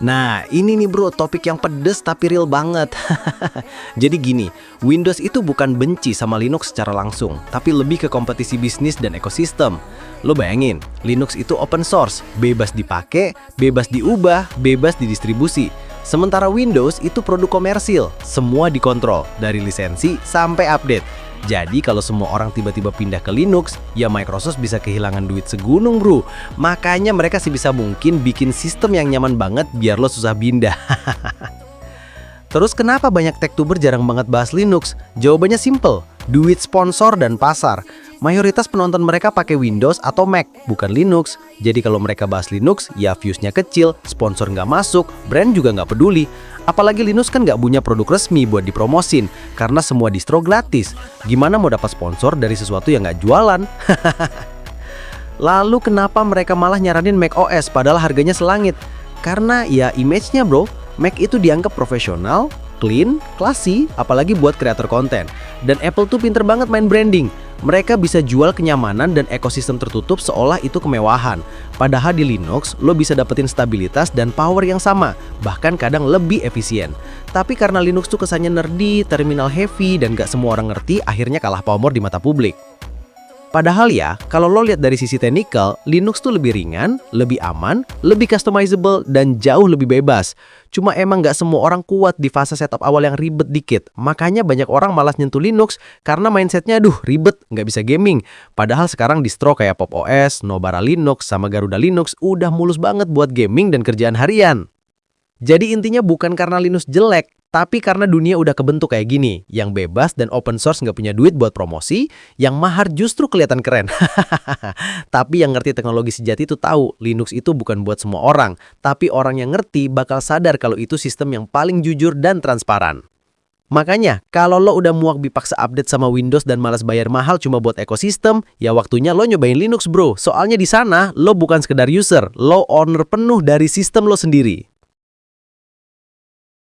Nah, ini nih bro, topik yang pedes tapi real banget. Jadi gini, Windows itu bukan benci sama Linux secara langsung, tapi lebih ke kompetisi bisnis dan ekosistem. Lo bayangin, Linux itu open source, bebas dipakai, bebas diubah, bebas didistribusi. Sementara Windows itu produk komersil, semua dikontrol, dari lisensi sampai update. Jadi kalau semua orang tiba-tiba pindah ke Linux, ya Microsoft bisa kehilangan duit segunung bro. Makanya mereka sebisa mungkin bikin sistem yang nyaman banget biar lo susah pindah. Terus kenapa banyak tech-tuber jarang banget bahas Linux? Jawabannya simple, duit sponsor dan pasar. Mayoritas penonton mereka pakai Windows atau Mac, bukan Linux. Jadi kalau mereka bahas Linux, ya views-nya kecil, sponsor nggak masuk, brand juga nggak peduli. Apalagi Linux kan nggak punya produk resmi buat dipromosin, karena semua distro gratis. Gimana mau dapat sponsor dari sesuatu yang nggak jualan? Lalu kenapa mereka malah nyaranin Mac OS padahal harganya selangit? Karena ya image-nya bro, Mac itu dianggap profesional, clean, classy, apalagi buat kreator konten. Dan Apple tuh pinter banget main branding. Mereka bisa jual kenyamanan dan ekosistem tertutup seolah itu kemewahan. Padahal di Linux, lo bisa dapetin stabilitas dan power yang sama, bahkan kadang lebih efisien. Tapi karena Linux tuh kesannya nerdy, terminal heavy, dan gak semua orang ngerti, akhirnya kalah pamor di mata publik. Padahal ya, kalau lo lihat dari sisi teknikal, Linux tuh lebih ringan, lebih aman, lebih customizable, dan jauh lebih bebas. Cuma emang nggak semua orang kuat di fase setup awal yang ribet dikit. Makanya banyak orang malas nyentuh Linux karena mindsetnya aduh ribet, nggak bisa gaming. Padahal sekarang distro kayak Pop OS, Nobara Linux, sama Garuda Linux udah mulus banget buat gaming dan kerjaan harian. Jadi intinya bukan karena Linux jelek, tapi karena dunia udah kebentuk kayak gini, yang bebas dan open source nggak punya duit buat promosi, yang mahar justru kelihatan keren. Tapi yang ngerti teknologi sejati itu tahu, Linux itu bukan buat semua orang, tapi orang yang ngerti bakal sadar kalau itu sistem yang paling jujur dan transparan. Makanya, kalau lo udah muak dipaksa update sama Windows dan malas bayar mahal cuma buat ekosistem, ya waktunya lo nyobain Linux bro. Soalnya di sana, lo bukan sekedar user, lo owner penuh dari sistem lo sendiri.